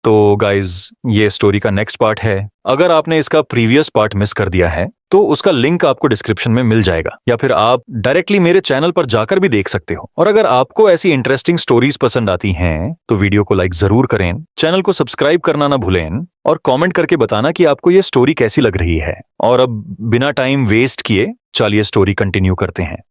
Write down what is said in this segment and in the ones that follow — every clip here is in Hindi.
तो गाइज ये स्टोरी का नेक्स्ट पार्ट है। अगर आपने इसका प्रीवियस पार्ट मिस कर दिया है तो उसका लिंक आपको डिस्क्रिप्शन में मिल जाएगा, या फिर आप डायरेक्टली मेरे चैनल पर जाकर भी देख सकते हो। और अगर आपको ऐसी इंटरेस्टिंग स्टोरीज पसंद आती हैं तो वीडियो को लाइक जरूर करें, चैनल को सब्सक्राइब करना ना भूलें और कमेंट करके बताना कि आपको ये स्टोरी कैसी लग रही है। और अब बिना टाइम वेस्ट किए चलिए स्टोरी कंटिन्यू करते हैं।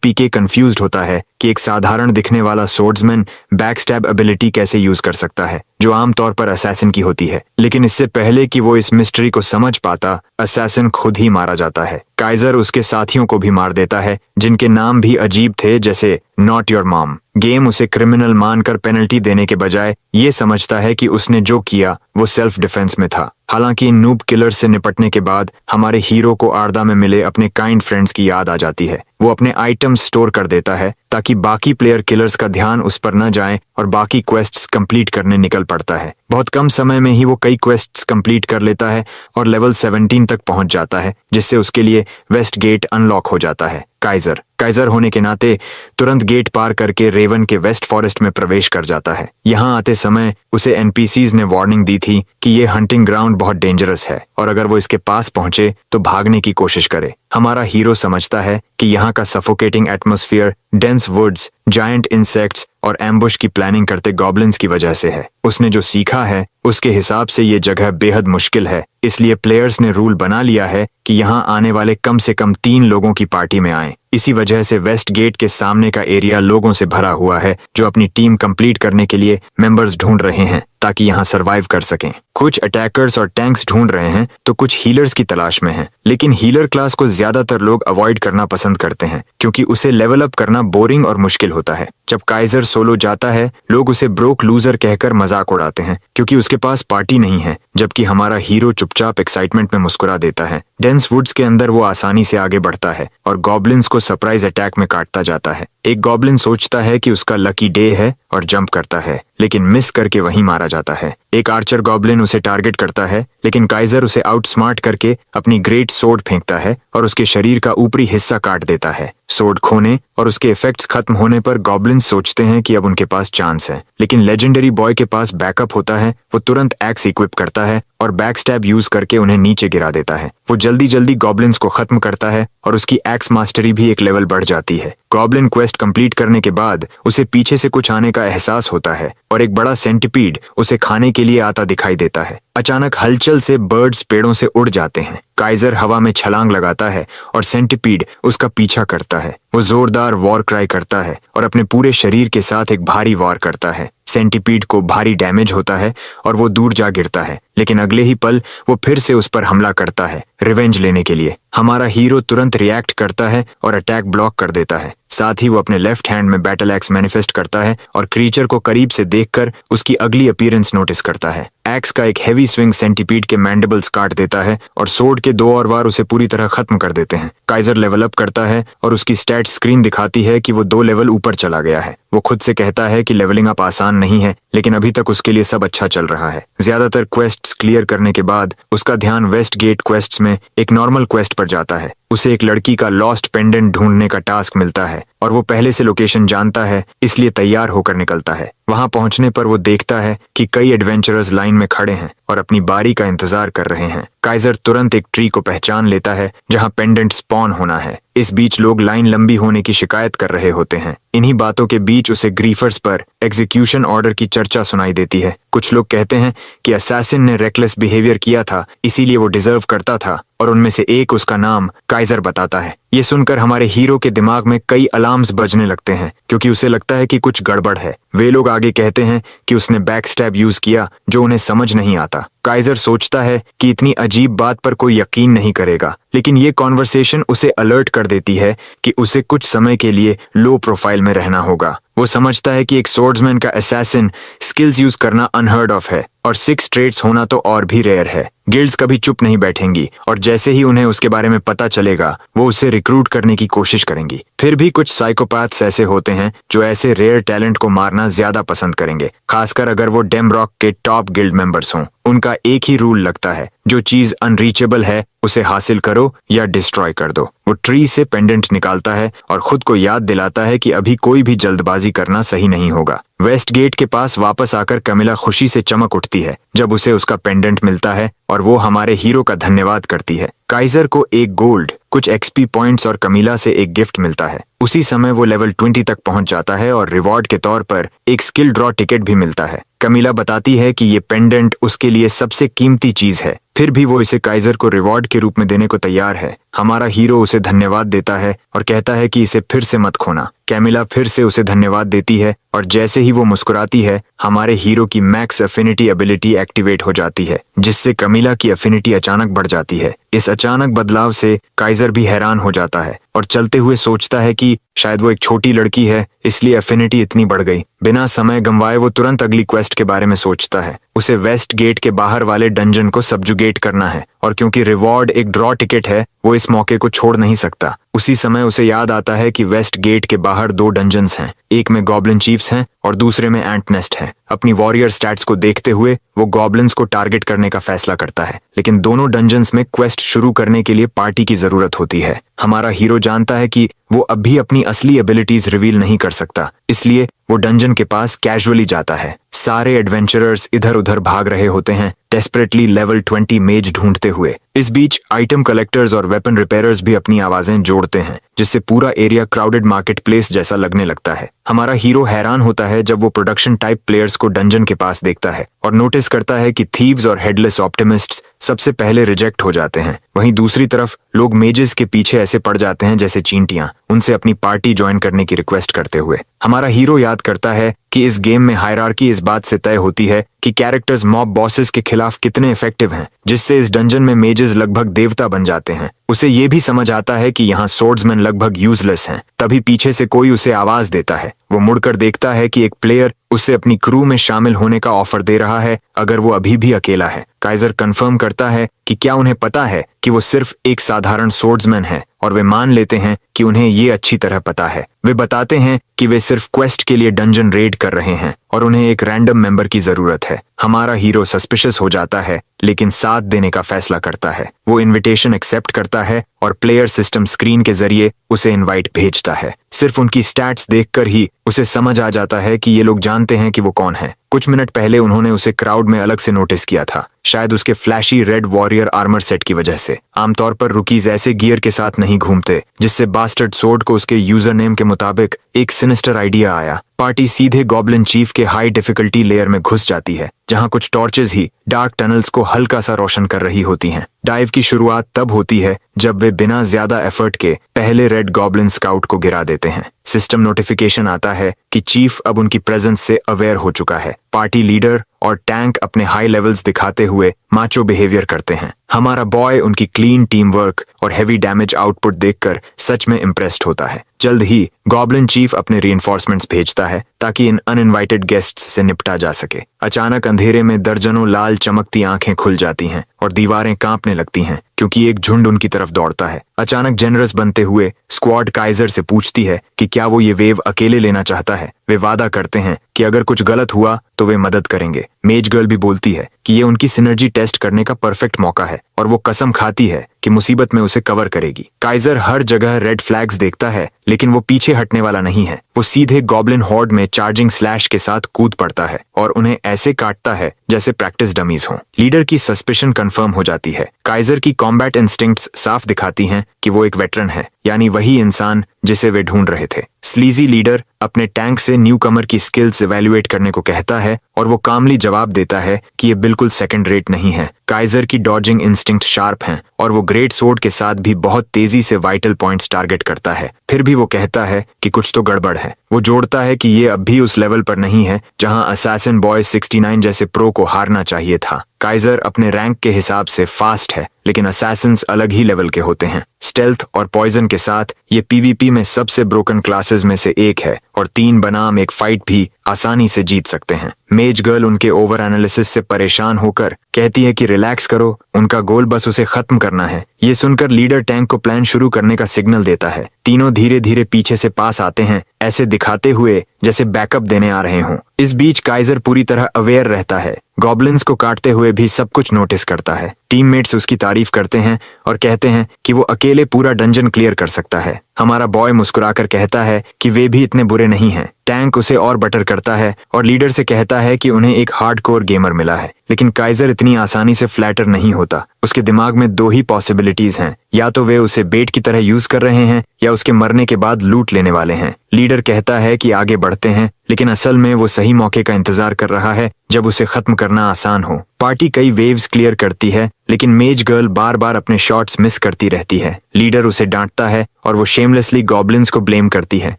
पीके कंफ्यूज्ड होता है कि एक साधारण दिखने वाला सोर्ड्समैन बैकस्टैब एबिलिटी कैसे यूज कर सकता है, जो आमतौर पर असैसिन की होती है। लेकिन इससे पहले कि वो इस मिस्ट्री को समझ पाता, असैसिन खुद ही मारा जाता है। काइजर उसके साथियों को भी मार देता है, जिनके नाम भी अजीब थे, जैसे नॉट योर मॉम। गेम उसे क्रिमिनल मानकर पेनल्टी देने के बजाय ये समझता है कि उसने जो किया वो सेल्फ डिफेंस में था। हालांकि इन नूब किलर से निपटने के बाद हमारे हीरो को आर्दा में मिले अपने काइंड फ्रेंड्स की याद आ जाती है। वो अपने आइटम्स स्टोर कर देता है ताकि बाकी प्लेयर किलर्स का ध्यान उस पर न जाए और बाकी क्वेस्ट्स कंप्लीट करने निकल पड़ता है। बहुत कम समय में ही वो कई क्वेस्ट्स कंप्लीट कर लेता है और लेवल 17 तक पहुंच जाता है, जिससे उसके लिए वेस्ट गेट अनलॉक हो जाता है। काइजर होने के नाते तुरंत गेट पार करके रेवन के वेस्ट फॉरेस्ट में प्रवेश कर जाता है। यहाँ आते समय उसे एनपीसीज ने वार्निंग दी थी कि ये हंटिंग ग्राउंड बहुत डेंजरस है और अगर वो इसके पास पहुंचे तो भागने की कोशिश करे। हमारा हीरो समझता है कि यहाँ का suffocating atmosphere, dense woods, giant insects और एम्बुश की प्लानिंग करते गॉब्लिन्स की वजह से है। उसने जो सीखा है उसके हिसाब से ये जगह बेहद मुश्किल है, इसलिए प्लेयर्स ने रूल बना लिया है कि यहाँ आने वाले कम से कम 3 लोगों की पार्टी में आए। इसी वजह से वेस्ट गेट के सामने का एरिया लोगों से भरा हुआ है जो अपनी टीम कंप्लीट करने के लिए मेंबर्स ढूंढ रहे हैं ताकि यहाँ सरवाइव कर सकें। कुछ अटैकर्स और टैंक्स ढूंढ रहे हैं तो कुछ हीलर्स की तलाश में हैं। लेकिन हीलर क्लास को ज्यादातर लोग अवॉइड करना पसंद करते हैं क्योंकि उसे लेवल अप करना बोरिंग और मुश्किल होता है। जब काइजर सोलो जाता है, लोग उसे ब्रोक लूजर कहकर मजाक उड़ाते हैं क्योंकि उसके पास पार्टी नहीं है, जबकि हमारा हीरो चुपचाप एक्साइटमेंट में मुस्कुरा देता है। डेंस वुड्स के अंदर वो आसानी से आगे बढ़ता है और गॉब्लिन्स को सरप्राइज अटैक में काटता जाता है। एक गॉब्लिन सोचता है कि उसका लकी डे है और जंप करता है, लेकिन मिस करके वहीं मारा जाता है। एक आर्चर गॉब्लिन उसे टारगेट करता है, लेकिन काइजर उसे आउटस्मार्ट करके अपनी ग्रेट सोर्ड फेंकता है और उसके शरीर का ऊपरी हिस्सा काट देता है। सोर्ड खोने और उसके इफेक्ट्स खत्म होने पर गॉब्लिन सोचते हैं कि अब उनके पास चांस है, लेकिन लेजेंडरी बॉय के पास बैकअप होता है। वो तुरंत एक्स इक्विप करता है और बैकस्टैब यूज करके उन्हें नीचे गिरा देता है। वो जल्दी जल्दी गॉब्लिन्स को खत्म करता है और उसकी एक्स मास्टरी भी एक लेवल बढ़ जाती है। गॉब्लिन क्वेस्ट कंप्लीट करने के बाद उसे पीछे से कुछ आने का एहसास होता है और एक बड़ा सेंटिपीड उसे खाने के लिए आता दिखाई देता है। अचानक हलचल से बर्ड्स पेड़ों से उड़ जाते हैं। काइजर हवा में छलांग लगाता है और सेंटिपीड उसका पीछा करता है। वो जोरदार वॉर क्राई करता है और अपने पूरे शरीर के साथ एक भारी वार करता है। सेंटिपीड को भारी डैमेज होता है और वो दूर जा गिरता है, लेकिन अगले ही पल वो फिर से उस पर हमला करता है रिवेंज लेने के लिए। हमारा हीरो तुरंत रिएक्ट करता है और अटैक ब्लॉक कर देता है। साथ ही वो अपने लेफ्ट हैंड में बैटल एक्स मैनिफेस्ट करता है और क्रीचर को करीब से देखकर उसकी अगली अपीयरेंस नोटिस करता है। एक्स का एक हेवी स्विंग सेंटिपीड के मैंडिबल्स काट देता है और सोर्ड के 2 और वार उसे पूरी तरह खत्म कर देते हैं। काइजर लेवल अप करता है और उसकी स्टैट स्क्रीन दिखाती है कि वो 2 लेवल ऊपर चला गया है। वो खुद से कहता है कि लेवलिंग अप आसान नहीं है, लेकिन अभी तक उसके लिए सब अच्छा चल रहा है। ज्यादातर क्वेस्ट्स क्लियर करने के बाद उसका ध्यान वेस्ट गेट क्वेस्ट्स में एक नॉर्मल क्वेस्ट पर जाता है। उसे एक लड़की का लॉस्ट पेंडेंट ढूंढने का टास्क मिलता है और वो पहले से लोकेशन जानता है, इसलिए तैयार होकर निकलता है। वहां पहुंचने पर वो देखता है कि कई एडवेंचरर्स लाइन में खड़े हैं और अपनी बारी का इंतजार कर रहे हैं। काइजर तुरंत एक ट्री को पहचान लेता है जहां पेंडेंट स्पॉन होना है। इस बीच लोग लाइन लंबी होने की शिकायत कर रहे होते हैं। इन्हीं बातों के बीच उसे ग्रीफर्स पर एग्जीक्यूशन ऑर्डर की चर्चा सुनाई देती है। कुछ लोग कहते हैं कि असैसिन ने रेकलेस बिहेवियर किया था, इसीलिए वो डिजर्व करता था, और उनमें से एक उसका नाम काइजर बताता है। ये सुनकर हमारे हीरो के दिमाग में कई अलार्म्स बजने लगते हैं क्योंकि उसे लगता है कि कुछ गड़बड़ है। वे लोग आगे कहते हैं कि उसने बैकस्टैब यूज किया जो उन्हें समझ नहीं आता। काइजर सोचता है कि इतनी अजीब बात पर कोई यकीन नहीं करेगा, लेकिन ये कॉन्वर्सेशन उसे अलर्ट कर देती है कि उसे कुछ समय के लिए लो प्रोफाइल में रहना होगा। वो समझता है कि एक सोर्ड्समैन का असैसिन स्किल्स यूज करना अनहर्ड ऑफ है और 6 ट्रेट्स होना तो और भी रेयर है। गिल्ड्स कभी चुप नहीं बैठेंगी और जैसे ही उन्हें उसके बारे में पता चलेगा वो उसे रिक्रूट करने की कोशिश करेंगी। फिर भी कुछ साइकोपैथ्स ऐसे होते हैं जो ऐसे रेयर टैलेंट को मारना ज्यादा पसंद करेंगे, खासकर अगर वो डेमरॉक के टॉप गिल्ड मेंबर्स हों। उनका एक ही रूल लगता है, जो चीज अनरीचेबल है उसे हासिल करो या डिस्ट्रॉय कर दो। वो ट्री से पेंडेंट निकालता है और खुद को याद दिलाता है कि अभी कोई भी जल्दबाजी करना सही नहीं होगा। वेस्ट गेट के पास वापस आकर कमिला खुशी से चमक उठती है जब उसे उसका पेंडेंट मिलता है और वो हमारे हीरो का धन्यवाद करती है। काइजर को एक गोल्ड, कुछ एक्सपी पॉइंट्स और कमिला से एक गिफ्ट मिलता है। उसी समय वो लेवल 20 तक पहुंच जाता है और रिवॉर्ड के तौर पर एक स्किल ड्रॉ टिकट भी मिलता है। कमिला बताती है कि ये पेंडेंट उसके लिए सबसे कीमती चीज है, फिर भी वो इसे काइजर को रिवॉर्ड के रूप में देने को तैयार है। हमारा हीरो उसे धन्यवाद देता है और कहता है कि इसे फिर से मत खोना। कैमिला फिर से उसे धन्यवाद देती है और जैसे ही वो मुस्कुराती है हमारे हीरो की मैक्स अफिनिटी एबिलिटी एक्टिवेट हो जाती है, जिससे कमिला की अफिनिटी अचानक बढ़ जाती है। इस अचानक बदलाव से काइजर भी हैरान हो जाता है और चलते हुए सोचता है कि शायद वो एक छोटी लड़की है, इसलिए अफिनिटी इतनी बढ़ गई। बिना समय गंवाए वो तुरंत अगली क्वेस्ट के बारे में सोचता है। उसे वेस्ट गेट के बाहर वाले डंजन को सब्जुगेट करना है और क्योंकि रिवॉर्ड एक ड्रॉ टिकट है वो इस मौके को छोड़ नहीं सकता। उसी समय उसे याद आता है कि वेस्ट गेट के बाहर 2 डंजन्स हैं, एक में गॉब्लिन चीफ्स हैं और दूसरे में एंट नेस्ट है। अपनी वॉरियर स्टैट्स को देखते हुए वो गॉब्लिन्स को टारगेट करने का फैसला करता है, लेकिन दोनों डंजन्स में क्वेस्ट शुरू करने के लिए पार्टी की जरूरत होती है। हमारा हीरो जानता है कि वो अभी अपनी असली एबिलिटीज रिवील नहीं कर सकता, इसलिए वो डंजन के पास कैजुअली जाता है। सारे एडवेंचरर्स इधर उधर भाग रहे होते हैं, डेस्परेटली लेवल 20 मेज ढूंढते हुए। इस बीच आइटम कलेक्टर्स और वेपन रिपेयरर्स भी अपनी आवाजें जोड़ते हैं, जिससे पूरा एरिया क्राउडेड मार्केट प्लेस जैसा लगने लगता है। हमारा हीरो हैरान होता है जब वो प्रोडक्शन टाइप प्लेयर्स को डंजन के पास देखता है और नोटिस करता है कि थीव्स और हेडलेस ऑप्टिमिस्ट्स सबसे पहले रिजेक्ट हो जाते हैं। वहीं दूसरी तरफ लोग मेजेस के पीछे ऐसे पड़ जाते हैं जैसे चींटियां, उनसे अपनी पार्टी ज्वाइन करने की रिक्वेस्ट करते हुए। हमारा हीरो याद करता है कि इस गेम में हायरार्की इस बात से तय होती है कि कैरेक्टर्स मॉब बॉसेस के खिलाफ कितने इफेक्टिव हैं, जिससे इस डंजन में मेजेस लगभग देवता बन जाते हैं। उसे ये भी समझ आता है कि यहाँ सोर्ड्समैन लगभग यूजलेस हैं। तभी पीछे से कोई उसे आवाज देता है। वो मुड़कर देखता है कि एक प्लेयर उसे अपनी क्रू में शामिल होने का ऑफर दे रहा है अगर वो अभी भी अकेला है। काइजर कंफर्म करता है कि क्या उन्हें पता है कि वो सिर्फ एक साधारण सोर्ड्समैन है और वे मान लेते हैं कि उन्हें ये अच्छी तरह पता है। वे बताते हैं कि वे सिर्फ क्वेस्ट के लिए डंजन रेड कर रहे हैं और उन्हें एक रैंडम मेंबर की जरूरत है। हमारा हीरो सस्पिशियस हो जाता है लेकिन साथ देने का फैसला करता है। वो इनविटेशन एक्सेप्ट करता है और प्लेयर सिस्टम स्क्रीन के जरिए उसे इनवाइट भेजता है। सिर्फ उनकी स्टैट्स देखकर ही उसे समझ आ जाता है कि ये लोग जानते हैं कि वो कौन है। कुछ मिनट पहले उन्होंने उसे क्राउड में अलग से नोटिस किया था, शायद उसके flashy red warrior armour set की वजह से। आमतौर पर रुकीज ऐसे गियर के साथ नहीं घूमते, जिससे बास्टर्ड सोर्ड को उसके यूजर नेम के मुताबिक एक सिनिस्टर आइडिया आया। पार्टी सीधे गॉब्लिन चीफ के हाई डिफिकल्टी लेयर में घुस जाती है, जहां कुछ टॉर्चेस ही डार्क टनल्स को हल्का सा रोशन कर रही होती हैं। डाइव की शुरुआत तब होती है जब वे बिना ज्यादा एफर्ट के पहले रेड गॉब्लिन स्काउट को गिरा देते हैं। सिस्टम नोटिफिकेशन आता है कि चीफ अब उनकी प्रेजेंस से अवेयर हो चुका है। पार्टी लीडर और टैंक अपने हाई लेवल्स दिखाते हुए माचो बिहेवियर करते हैं। हमारा बॉय उनकी क्लीन टीम वर्क और हेवी डैमेज आउटपुट देखकर सच में इम्प्रेस्ड होता है। जल्द ही गॉब्लिन चीफ अपने रीइंफोर्समेंट्स भेजता है ताकि इन अनइनवाइटेड गेस्ट्स से निपटा जा सके। अचानक अंधेरे में दर्जनों लाल चमकती आंखें खुल जाती हैं और दीवारें कांपने लगती हैं क्योंकि एक झुंड उनकी तरफ दौड़ता है। अचानक जेनरस बनते हुए स्क्वाड काइजर से पूछती है कि क्या वो ये वेव अकेले लेना चाहता है। वे वादा करते हैं कि अगर कुछ गलत हुआ तो वे मदद करेंगे। मेज गर्ल भी बोलती है कि ये उनकी सिनर्जी टेस्ट करने का परफेक्ट मौका है और वो कसम खाती है कि मुसीबत में उसे कवर करेगी। काइजर हर जगह रेड फ्लैग्स देखता है लेकिन वो पीछे हटने वाला नहीं है। वो सीधे गॉब्लिन हॉर्ड में चार्जिंग स्लैश के साथ कूद पड़ता है और उन्हें ऐसे काटता है जैसे प्रैक्टिस डमीज हों। लीडर की सस्पिशन कंफर्म हो जाती है। काइजर की कॉम्बैट इंस्टिंक्ट्स साफ दिखाती हैं कि वो एक वेटरन है, यानी वही इंसान जिसे वे ढूंढ रहे थे। स्लीजी लीडर अपने टैंक से न्यू कमर की स्किल्स इवैल्यूएट करने को कहता है और वो कामली जवाब देता है कि ये बिल्कुल सेकंड रेट नहीं है। काइजर की डॉजिंग इंस्टिंक्ट शार्प हैं और वो ग्रेट सोर्ड के साथ भी बहुत तेजी से वाइटल पॉइंट्स टारगेट करता है। फिर भी वो कहता है कि कुछ तो गड़बड़ है। वो जोड़ता है कि ये अब भी उस लेवल पर नहीं है जहां असैसिन बॉय 69 जैसे प्रो को हारना चाहिए था। काइजर अपने रैंक के हिसाब से फास्ट है, लेकिन असैसिन्स अलग ही लेवल के होते हैं। स्टेल्थ और पॉइजन के साथ ये पीवीपी में सबसे ब्रोकन क्लासेस में से एक है और 3 बनाम एक फाइट भी आसानी से जीत सकते हैं। मेज गर्ल उनके ओवर एनालिसिस से परेशान होकर कहती है कि रिलैक्स करो, उनका गोल बस उसे खत्म करना है। ये सुनकर लीडर टैंक को प्लान शुरू करने का सिग्नल देता है। तीनों धीरे धीरे पीछे से पास आते हैं, ऐसे दिखाते हुए जैसे बैकअप देने आ रहे हों। इस बीच काइजर पूरी तरह अवेयर रहता है। गॉब्लिन्स को काटते हुए भी सब कुछ नोटिस करता है। टीममेट्स उसकी तारीफ करते हैं और कहते हैं कि वो अकेले पूरा डंजन क्लियर कर सकता है। हमारा बॉय मुस्कुराकर कहता है कि वे भी इतने बुरे नहीं हैं। टैंक उसे और बटर करता है और लीडर से कहता है कि उन्हें एक हार्डकोर गेमर मिला है। लेकिन काइजर इतनी आसानी से फ्लैटर नहीं होता। उसके दिमाग में दो ही पॉसिबिलिटीज हैं, या तो वे उसे बेट की तरह यूज कर रहे हैं या उसके मरने के बाद लूट लेने वाले हैं। लीडर कहता है कि आगे बढ़ते हैं, लेकिन असल में वो सही मौके का इंतजार कर रहा है जब उसे खत्म करना आसान हो। पार्टी कई वेव्स क्लियर करती है, लेकिन मेज गर्ल बार बार अपने शॉट्स मिस करती रहती है। लीडर उसे डांटता है और वो शेमलेसली गॉब्लिन्स को ब्लेम करती है।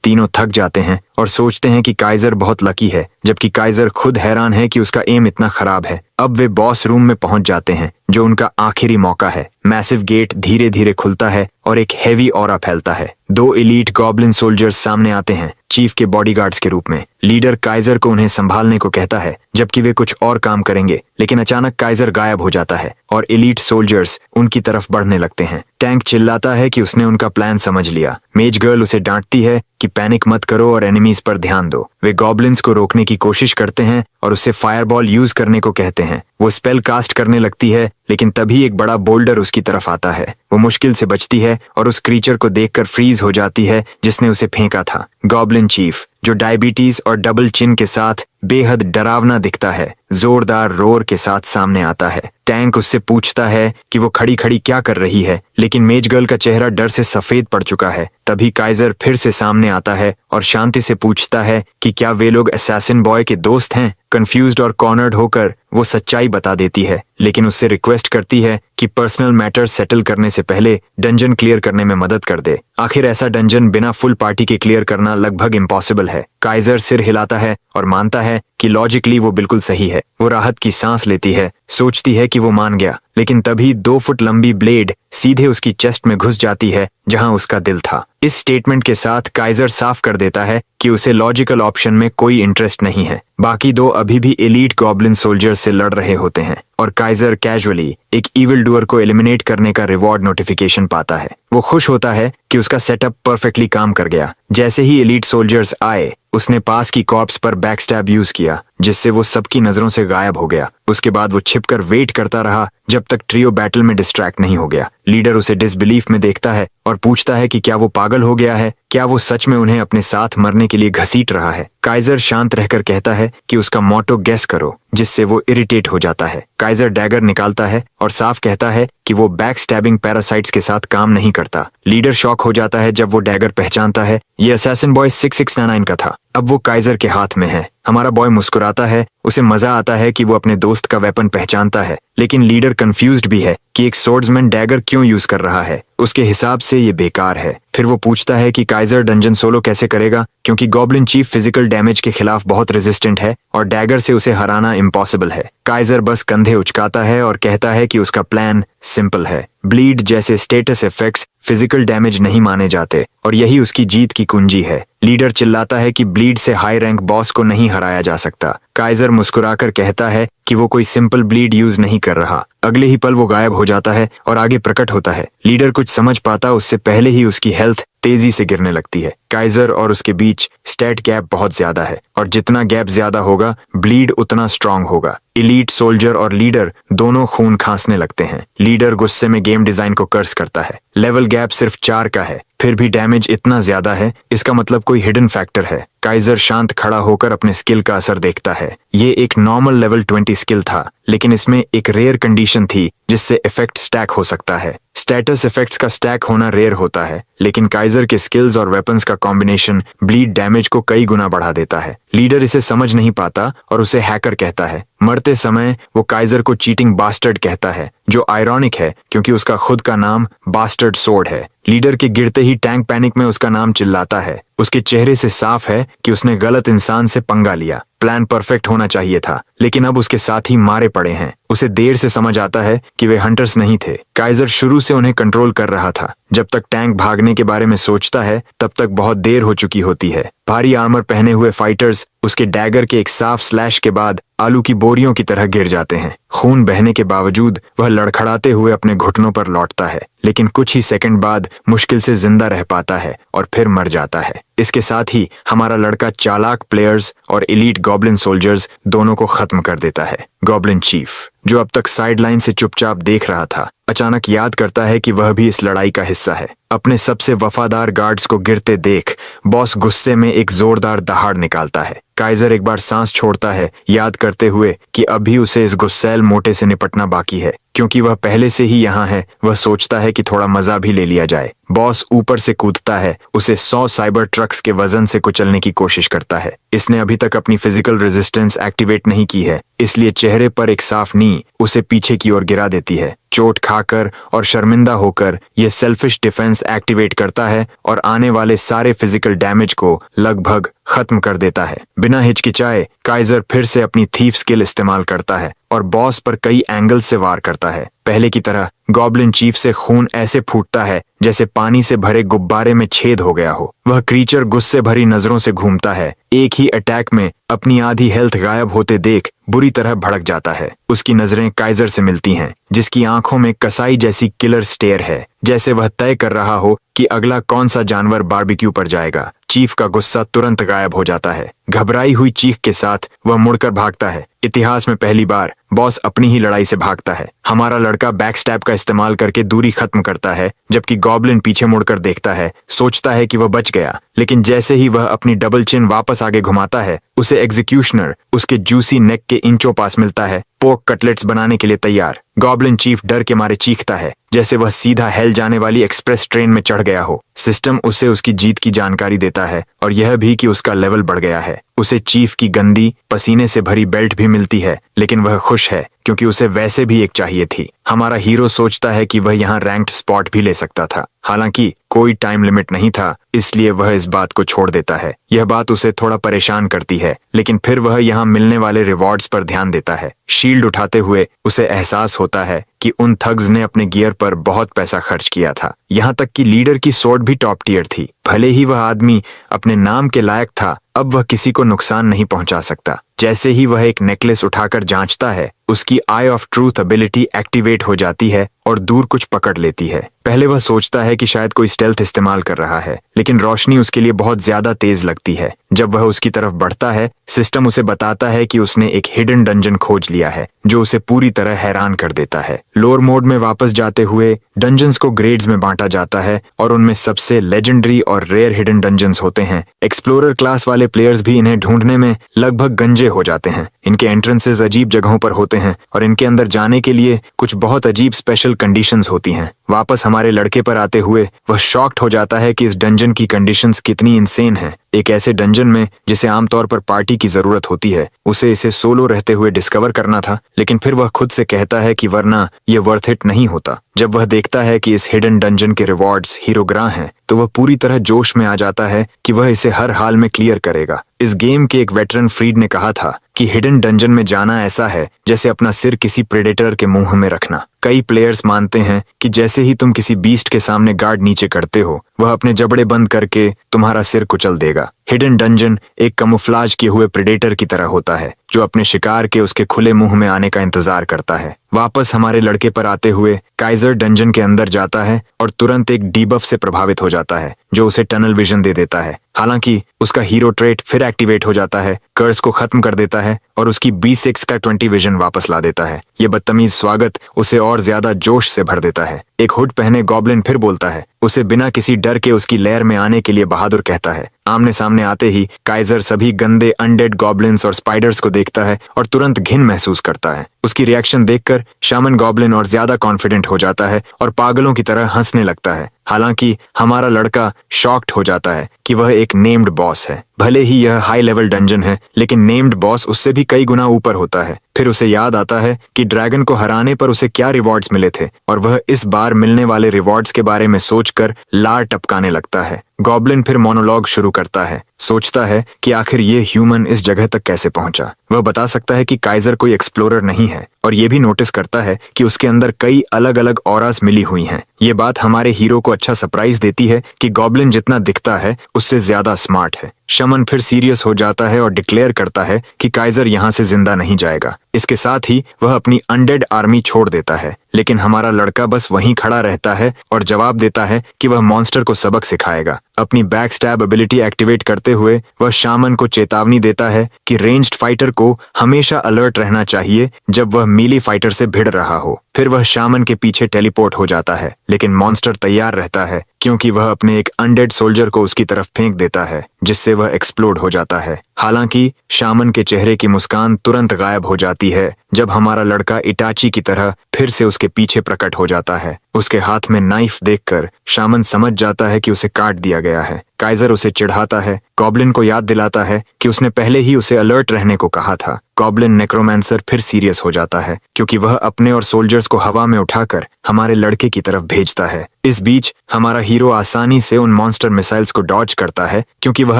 तीनों थक जाते हैं और सोचते हैं कि काइजर बहुत लकी है, जबकि काइजर खुद हैरान है कि उसका एम इतना खराब है। अब वे बॉस रूम में पहुंच जाते हैं, जो उनका आखिरी मौका है। मैसिव गेट धीरे धीरे खुलता है और एक हेवी ऑरा फैलता है। दो एलीट गॉब्लिन सोल्जर्स सामने आते हैं, चीफ के बॉडीगार्ड्स के रूप में। लीडर काइजर को उन्हें संभालने को कहता है, जबकि वे कुछ और काम करेंगे, लेकिन अचानक काइजर गायब हो जाता है और एलीट सोल्जर्स उनकी तरफ बढ़ने लगते हैं। टैंक चिल्लाता है कि उसने उनका प्लान समझ लिया। मेज गर्ल उसे डांटती है कि पैनिक मत करो और एनिमीज पर ध्यान दो। वे गॉब्लिन्स को रोकने की कोशिश करते हैं और उससे फायरबॉल यूज करने को कहते हैं। वो स्पेल कास्ट करने लगती है, लेकिन तभी एक बड़ा बोल्डर उसकी तरफ आता है। वो मुश्किल से बचती है और उस क्रीचर को देखकर फ्रीज हो जाती है जिसने उसे फेंका था। गॉब्लिन चीफ, जो डायबिटीज और डबल चिन के साथ बेहद डरावना दिखता है, जोरदार रोर के साथ सामने आता है। टैंक उससे पूछता है कि वो खड़ी खड़ी क्या कर रही है, लेकिन मेज गर्ल का चेहरा डर से सफेद पड़ चुका है। तभी काइजर फिर से सामने आता है और शांति से पूछता है कि क्या वे लोग असैसिन बॉय के दोस्त हैं। कंफ्यूज्ड और कॉर्नर्ड होकर वो सच्चाई बता देती है, लेकिन उससे रिक्वेस्ट करती है कि पर्सनल मैटर्स सेटल करने से पहले डंजन क्लियर करने में मदद कर दे। आखिर ऐसा डंजन बिना फुल पार्टी के क्लियर करना लगभग इम्पॉसिबल है। काइजर सिर हिलाता है और मानता है कि लॉजिकली वो बिल्कुल सही है। वो राहत की सांस लेती है, सोचती है कि वो मान गया, लेकिन तभी 2 फुट लंबी ब्लेड सीधे उसकी चेस्ट में घुस जाती है जहां उसका दिल था। इस स्टेटमेंट के साथ काइजर साफ कर देता है कि उसे लॉजिकल ऑप्शन में कोई इंटरेस्ट नहीं है। बाकी दो अभी भी एलीट गॉब्लिन सोल्जर्स से लड़ रहे होते हैं और काइजर कैजुअली एक इविल डूअर को एलिमिनेट करने का रिवॉर्ड नोटिफिकेशन पाता है। वो खुश होता है कि उसका सेटअप परफेक्टली काम कर गया। जैसे ही एलीट सोल्जर्स आए, उसने पास की कॉर्प्स पर बैकस्टैब यूज किया, जिससे वो सबकी नजरों से गायब हो गया। उसके बाद वो छिपकर वेट करता रहा जब तक ट्रियो बैटल में डिस्ट्रैक्ट नहीं हो गया। लीडर उसे डिसबिलीफ में देखता है और पूछता है कि क्या वो पागल हो गया है, क्या वो सच में उन्हें अपने साथ मरने के लिए घसीट रहा है। काइजर शांत रहकर कहता है कि उसका मोटो गेस करो, जिससे वो इरिटेट हो जाता है। काइजर डैगर निकालता है और साफ कहता है कि वो बैक स्टैबिंग पैरासाइट्स के साथ काम नहीं करता। लीडर शॉक हो जाता है जब वो डैगर पहचानता है। ये असैसिन बॉय 6699 का था। अब वो काइजर के हाथ में है। हमारा बॉय मुस्कुराता है, उसे मजा आता है कि वो अपने दोस्त का वेपन पहचानता है, लेकिन लीडर कंफ्यूज्ड भी है कि एक सोर्ड्समैन डैगर क्यों यूज कर रहा है। उसके हिसाब से ये बेकार है। फिर वो पूछता है कि काइजर डंजन सोलो कैसे करेगा, क्योंकि गॉब्लिन चीफ फिजिकल डैमेज के खिलाफ बहुत रेजिस्टेंट है और डैगर से उसे हराना इम्पॉसिबल है। काइजर बस कंधे उचकाता है और कहता है कि उसका प्लान सिंपल है। ब्लीड जैसे स्टेटस इफेक्ट्स फिजिकल डैमेज नहीं माने जाते और यही उसकी जीत की कुंजी है। लीडर चिल्लाता है कि ब्लीड से हाई रैंक बॉस को नहीं हराया जा सकता। काइजर मुस्कुराकर कहता है कि वो कोई सिंपल ब्लीड यूज नहीं कर रहा। अगले ही पल वो गायब हो जाता है और आगे प्रकट होता है। लीडर कुछ समझ पाता उससे पहले ही उसकी हेल्थ तेजी से गिरने लगती है। काइजर और उसके बीच स्टैट गैप बहुत ज्यादा है और जितना गैप ज्यादा होगा, ब्लीड उतना स्ट्रांग होगा। एलीट सोल्जर और लीडर दोनों खून खांसने लगते हैं। लीडर गुस्से में गेम डिजाइन को कर्स करता है। लेवल गैप सिर्फ 4 का है, फिर भी डैमेज इतना ज्यादा है, इसका मतलब कोई हिडन फैक्टर है। काइजर शांत खड़ा होकर अपने स्किल का असर देखता है। ये एक नॉर्मल लेवल 20 स्किल था, लेकिन इसमें एक रेयर कंडीशन थी जिससे इफेक्ट स्टैक हो सकता है। स्टेटस इफेक्ट्स का स्टैक होना रेयर होता है, लेकिन काइजर के स्किल्स और वेपन्स का कॉम्बिनेशन ब्लीड डैमेज को कई गुना बढ़ा देता है। लीडर इसे समझ नहीं पाता और उसे हैकर कहता है। मरते समय वो काइजर को चीटिंग बास्टर्ड कहता है, जो आयरॉनिक है क्योंकि उसका खुद का नाम बास्टर्ड सोर्ड है। लीडर के गिरते ही टैंक पैनिक में उसका नाम चिल्लाता है। उसके चेहरे से साफ है कि उसने गलत इंसान से पंगा लिया। प्लान परफेक्ट होना चाहिए था, लेकिन अब उसके साथी मारे पड़े हैं। उसे देर से समझ आता है कि वे हंटर्स नहीं थे। काइजर शुरू से उन्हें कंट्रोल कर रहा था। जब तक टैंक भागने के बारे में सोचता है, तब तक बहुत देर हो चुकी होती है। भारी आर्मर पहने हुए फाइटर्स उसके डैगर के एक साफ स्लैश के बाद आलू की बोरियों की तरह गिर जाते हैं। खून बहने के बावजूद वह लड़खड़ाते हुए अपने घुटनों पर लौटता है, लेकिन कुछ ही सेकंड बाद मुश्किल से जिंदा रह पाता है और फिर मर जाता है। इसके साथ ही हमारा लड़का चालाक प्लेयर्स और एलीट गॉब्लिन सोल्जर्स दोनों को खत्म खत्म कर देता है। गॉब्लिन चीफ, जो अब तक साइडलाइन से चुपचाप देख रहा था, अचानक याद करता है कि वह भी इस लड़ाई का हिस्सा है। अपने सबसे वफादार गार्ड्स को गिरते देख बॉस गुस्से में एक जोरदार दहाड़ निकालता है। काइजर एक बार सांस छोड़ता है, याद करते हुए कि अभी उसे इस गुस्सैल मोटे से निपटना बाकी है। क्योंकि वह पहले से ही यहाँ है, वह सोचता है कि थोड़ा मजा भी ले लिया जाए। बॉस ऊपर से कूदता है, उसे 100 साइबर ट्रक्स के वजन से कुचलने की कोशिश करता है। इसने अभी तक अपनी फिजिकल रेजिस्टेंस एक्टिवेट नहीं की है, इसलिए चेहरे पर एक साफ नी उसे पीछे की ओर गिरा देती है। चोट खाकर और शर्मिंदा होकर यह सेल्फिश डिफेंस एक्टिवेट करता है और आने वाले सारे फिजिकल डैमेज को लगभग खत्म कर देता है। बिना हिचकिचाए काइजर फिर से अपनी थीफ स्किल इस्तेमाल करता है और बॉस पर कई एंगल से वार करता है। पहले की तरह गॉब्लिन चीफ से खून ऐसे फूटता है जैसे पानी से भरे गुब्बारे में छेद हो गया हो। वह क्रीचर गुस्से भरी नजरों से घूमता है। एक ही अटैक में अपनी आधी हेल्थ गायब होते देख बुरी तरह भड़क जाता है। उसकी नजरें काइजर से मिलती हैं, जिसकी आंखों में कसाई जैसी किलर स्टेयर है, जैसे वह तय कर रहा हो कि अगला कौन सा जानवर बारबेक्यू पर जाएगा। चीफ का गुस्सा तुरंत गायब हो जाता है। घबराई हुई चीख के साथ वह मुड़कर भागता है। इतिहास में पहली बार बॉस अपनी ही लड़ाई से भागता है। हमारा लड़का बैकस्टैब का इस्तेमाल करके दूरी खत्म करता है, जबकि गॉब्लिन पीछे मुड़कर देखता है, सोचता है कि वह बच गया। लेकिन जैसे ही वह अपनी डबल चिन वापस आगे घुमाता है, उसे एग्जीक्यूशनर उसके जूसी नेक के इंचों पास मिलता है, पोर्क कटलेट्स बनाने के लिए तैयार। गॉब्लिन चीफ डर के मारे चीखता है, जैसे वह सीधा हेल जाने वाली एक्सप्रेस ट्रेन में चढ़ गया हो। सिस्टम उसे उसकी जीत की जानकारी देता है और यह भी कि उसका लेवल बढ़ गया है। उसे चीफ की गंदी पसीने से भरी बेल्ट भी मिलती है, लेकिन वह खुश है क्योंकि उसे वैसे भी एक चाहिए थी। हमारा हीरो सोचता है कि वह यहाँ रैंक्ड स्पॉट भी ले सकता था। हालांकि कोई टाइम लिमिट नहीं था, इसलिए वह इस बात को छोड़ देता है। यह बात उसे थोड़ा परेशान करती है, लेकिन फिर वह यहाँ मिलने वाले रिवॉर्ड्स पर ध्यान देता है। शील्ड उठाते हुए उसे एहसास होता है कि उन थग्स ने अपने गियर पर बहुत पैसा खर्च किया था। यहाँ तक कि लीडर की स्वॉर्ड भी टॉप टियर थी। भले ही वह आदमी अपने नाम के लायक था, अब वह किसी को नुकसान नहीं पहुंचा सकता। जैसे ही वह एक नेकलेस उठाकर जांचता है, उसकी आई ऑफ ट्रूथ एबिलिटी एक्टिवेट हो जाती है और दूर कुछ पकड़ लेती है। पहले वह सोचता है कि शायद कोई स्टेल्थ इस्तेमाल कर रहा है, लेकिन रोशनी उसके लिए बहुत ज्यादा तेज लगती है। जब वह उसकी तरफ बढ़ता है, सिस्टम उसे बताता है कि उसने एक हिडन डंजन खोज लिया है, जो उसे पूरी तरह हैरान कर देता है। लोअर मोड में वापस जाते हुए डंजन्स को ग्रेड्स में बांटा जाता है और उनमें सबसे लेजेंडरी और रेयर हिडन डंजन्स होते हैं। एक्सप्लोरर क्लास वाले प्लेयर्स भी इन्हें ढूंढने में लगभग गंजे हो जाते हैं। इनके एंट्रेंसेस अजीब जगहों पर होते हैं और इनके अंदर जाने के लिए कुछ बहुत अजीब स्पेशल कंडीशंस होती हैं। वापस हमारे लड़के पर आते हुए वह शॉक्ड हो जाता है कि इस डंजन की कंडीशंस कितनी इनसेन हैं। एक ऐसे डंजन में जिसे आमतौर पर पार्टी की जरूरत होती है, उसे इसे सोलो रहते हुए डिस्कवर करना था, लेकिन फिर वह खुद से कहता है कि वरना ये वर्थ इट नहीं होता। जब वह देखता है कि इस हिडन डंजन के रिवॉर्ड्स हीरोग्रा हैं, तो वह पूरी तरह जोश में आ जाता है कि वह इसे हर हाल में क्लियर करेगा। इस गेम के एक वेटरन फ्रीड ने कहा था कि हिडन डंजन में जाना ऐसा है जैसे अपना सिर किसी प्रेडेटर के मुंह में रखना। कई प्लेयर्स मानते हैं कि जैसे ही तुम किसी बीस्ट के सामने गार्ड नीचे करते हो, वह अपने जबड़े बंद करके तुम्हारा सिर कुचल देगा। हिडन डंजन एक कमुफ्लाज किए हुए प्रेडेटर की तरह होता है, जो अपने शिकार के उसके खुले मुंह में आने का इंतजार करता है। वापस हमारे लड़के पर आते हुए काइजर डंजन के अंदर जाता है और तुरंत एक डीबफ से प्रभावित हो जाता है, जो उसे टनल विजन दे देता है। हालांकि उसका हीरो ट्रेट फिर एक्टिवेट हो जाता है, कर्स को खत्म कर देता है और उसकी B6 का 20 विजन वापस ला देता है। ये बदतमीज स्वागत उसे और ज्यादा जोश से भर देता है। एक हुड पहने गॉब्लिन फिर बोलता है, उसे बिना किसी डर के उसकी लैर में आने के लिए बहादुर कहता है। आमने सामने आते ही काइजर सभी गंदे अनडेड गॉब्लिन्स और स्पाइडर्स को देखता है और तुरंत घिन महसूस करता है। उसकी रिएक्शन देखकर शामन गॉब्लिन और ज्यादा कॉन्फिडेंट हो जाता है और पागलों की तरह हंसने लगता है। हालांकि हमारा लड़का शॉक्ड हो जाता है कि वह एक नेम्ड बॉस है। भले ही यह हाई लेवल डंजन है, लेकिन नेम्ड बॉस उससे भी कई गुना ऊपर होता है। फिर उसे याद आता है कि ड्रैगन को हराने पर उसे क्या रिवॉर्ड्स मिले थे और वह इस बार मिलने वाले रिवॉर्ड्स के बारे में सोचकर लार टपकाने लगता है। गॉब्लिन फिर मोनोलॉग शुरू करता है, सोचता है कि आखिर ये ह्यूमन इस जगह तक कैसे पहुंचा। वह बता सकता है कि काइजर कोई एक्सप्लोरर नहीं है और ये भी नोटिस करता है कि उसके अंदर कई अलग अलग ऑरास मिली हुई हैं। ये बात हमारे हीरो को अच्छा सरप्राइज देती है कि गॉब्लिन जितना दिखता है उससे ज्यादा स्मार्ट है। शमन फिर सीरियस हो जाता है और डिक्लेयर करता है कि काइजर यहाँ से जिंदा नहीं जाएगा। इसके साथ ही वह अपनी अनडेड आर्मी छोड़ देता है, लेकिन हमारा लड़का बस वहीं खड़ा रहता है और जवाब देता है कि वह मॉन्स्टर को सबक सिखाएगा। अपनी बैक स्टैब एबिलिटी एक्टिवेट करते हुए वह शामन को चेतावनी देता है कि रेंज्ड फाइटर को हमेशा अलर्ट रहना चाहिए जब वह मीली फाइटर से भिड़ रहा हो। फिर वह शामन के पीछे टेलीपोर्ट हो जाता है, लेकिन मॉन्स्टर तैयार रहता है क्योंकि वह अपने एक अनडेड सोल्जर को उसकी तरफ फेंक देता है, जिससे वह एक्सप्लोड हो जाता है। हालांकि शामन के चेहरे की मुस्कान तुरंत गायब हो जाती है जब हमारा लड़का इटाची की तरह फिर से उसके पीछे प्रकट हो जाता है। उसके हाथ में नाइफ देखकर शामन समझ जाता है कि उसे काट दिया गया है। काइजर उसे चिढ़ाता है, गॉब्लिन को याद दिलाता है कि उसने पहले ही उसे अलर्ट रहने को कहा था। गॉब्लिन नेक्रोमैंसर फिर सीरियस हो जाता है क्योंकि वह अपने और सोल्जर्स को हवा में उठाकर हमारे लड़के की तरफ भेजता है। इस बीच हमारा हीरो आसानी से उन मॉन्स्टर मिसाइल्स को डॉज करता है क्योंकि वह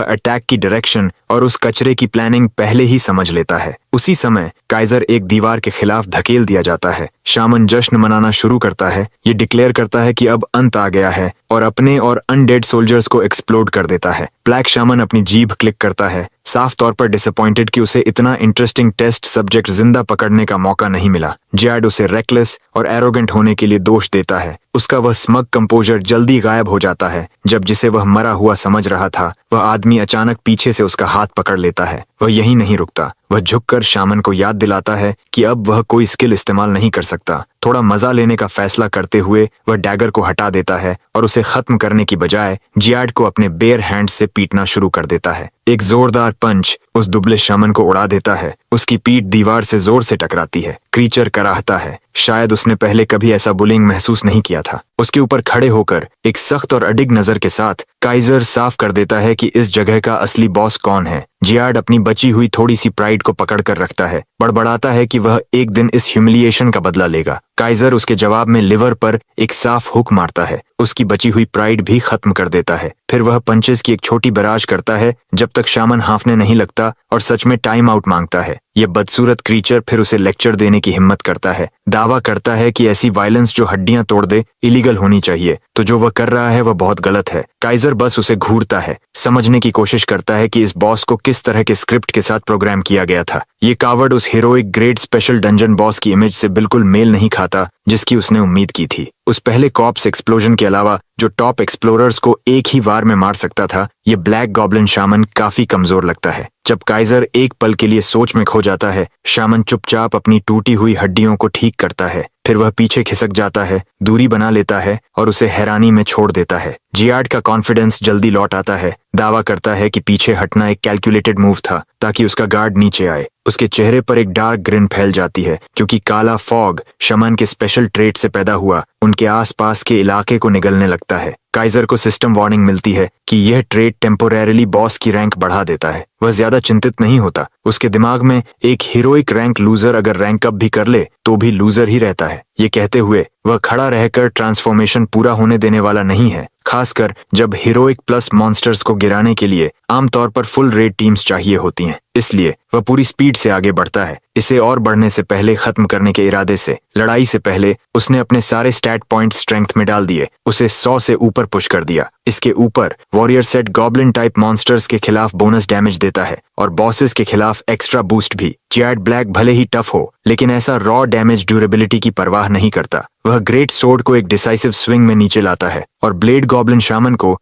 अटैक की डायरेक्शन और उस कचरे की प्लानिंग पहले ही समझ लेता है। उसी समय काइजर एक दीवार के खिलाफ धकेल दिया जाता है। शामन जश्न मनाना शुरू करता है। ये डिक्लेयर करता है कि अब अंत आ गया है और अपने और अनडेड सोल्जर्स को एक्सप्लोड कर देता है। ब्लैक शामन अपनी जीभ क्लिक करता है, साफ तौर पर डिसअपॉइंटेड कि उसे इतना इंटरेस्टिंग टेस्ट सब्जेक्ट जिंदा पकड़ने का मौका नहीं मिला। जैड उसे रेकलेस और एरोगेंट होने के लिए दोष देता है। उसका वह स्मग कंपोजर जल्दी गायब हो जाता है जब जिसे वह मरा हुआ समझ रहा था वह आदमी अचानक पीछे से उसका हाथ पकड़ लेता है। वह यहीं नहीं रुकता, वह झुककर शामन को याद दिलाता है कि अब वह कोई स्किल इस्तेमाल नहीं कर सकता। थोड़ा मजा लेने का फैसला करते हुए वह डैगर को हटा देता है और उसे खत्म करने की बजाय जियाड को अपने बेयर हैंड से पीटना शुरू कर देता है। एक जोरदार पंच उस दुबले शामन को उड़ा देता है। उसकी पीठ दीवार से जोर से टकराती है। क्रीचर कराहता है, शायद उसने पहले कभी ऐसा बुलिंग महसूस नहीं किया था। उसके ऊपर खड़े होकर एक सख्त और अडिग नजर के साथ काइजर साफ कर देता है कि इस जगह का असली बॉस कौन है। जियाड अपनी बची हुई थोड़ी सी प्राइड को पकड़ कर रखता है, बड़बड़ाता है कि वह एक दिन इस ह्यूमिलिएशन का बदला लेगा। काइजर उसके जवाब में लिवर पर एक साफ हुक मारता है, उसकी बची हुई प्राइड भी खत्म कर देता है। फिर वह पंचेस की एक छोटी बराज करता है जब तक शामन हांफने नहीं लगता और सच में टाइम आउट मांगता है। यह बदसूरत क्रीचर फिर उसे लेक्चर देने की हिम्मत करता है, दावा करता है कि ऐसी वायलेंस जो हड्डियां तोड़ दे इलीगल होनी चाहिए, तो जो वह कर रहा है वह बहुत गलत है। काइजर बस उसे घूरता है, समझने की कोशिश करता है कि इस बॉस को किस तरह के स्क्रिप्ट के साथ प्रोग्राम किया गया था। ये कावर्ड उस heroic great special dungeon boss की इमेज से बिल्कुल मेल नहीं खाता जिसकी उसने उम्मीद की थी। उस पहले कॉप्स एक्सप्लोजन के अलावा जो टॉप एक्सप्लोरर्स को एक ही वार में मार सकता था, ये ब्लैक गॉब्लिन शामन काफी कमजोर लगता है। जब काइजर एक पल के लिए सोच में खो जाता है, शामन चुपचाप अपनी टूटी हुई हड्डियों को ठीक करता है। फिर वह पीछे खिसक जाता है, दूरी बना लेता है और उसे हैरानी में छोड़ देता है। जियाड का कॉन्फिडेंस जल्दी लौट आता है, दावा करता है कि पीछे हटना एक कैलकुलेटेड मूव था ताकि उसका गार्ड नीचे आए। उसके चेहरे पर एक डार्क ग्रिन फैल जाती है क्योंकि काला फॉग शमन के स्पेशल ट्रेट से पैदा हुआ उनके आसपास के इलाके को निगलने लगता है। काइजर को सिस्टम वार्निंग मिलती है कि यह ट्रेट टेम्पोरेरली बॉस की रैंक बढ़ा देता है। वह ज्यादा चिंतित नहीं होता, उसके दिमाग में एक हीरोइक रैंक लूजर अगर रैंक अप भी कर ले तो भी लूजर ही रहता है। ये कहते हुए वह खड़ा रहकर ट्रांसफॉर्मेशन पूरा होने देने वाला नहीं है, खासकर जब हीरोइक प्लस मॉन्स्टर्स को गिराने के लिए आमतौर पर फुल रेड टीम्स चाहिए होती हैं। इसलिए वह पूरी स्पीड से आगे बढ़ता है, इसे और बढ़ने से पहले खत्म करने के इरादे से। लड़ाई से पहले उसने अपने सारे स्टैट पॉइंट स्ट्रेंथ में डाल दिए, उसे 100 से ऊपर पुश कर दिया। इसके ऊपर warrior set goblin type monsters के खिलाफ बोनस डैमेज देता है और बॉसेस के खिलाफ एक्स्ट्रा बूस्ट भी। जियाड ब्लैक भले ही टफ हो, लेकिन ऐसा रॉ डैमेज ड्यूरेबिलिटी की परवाह नहीं करता। वह ग्रेट सोर्ड को एक डिसाइसिव स्विंग में नीचे लाता है और ब्लेड गॉब्लिन शामन को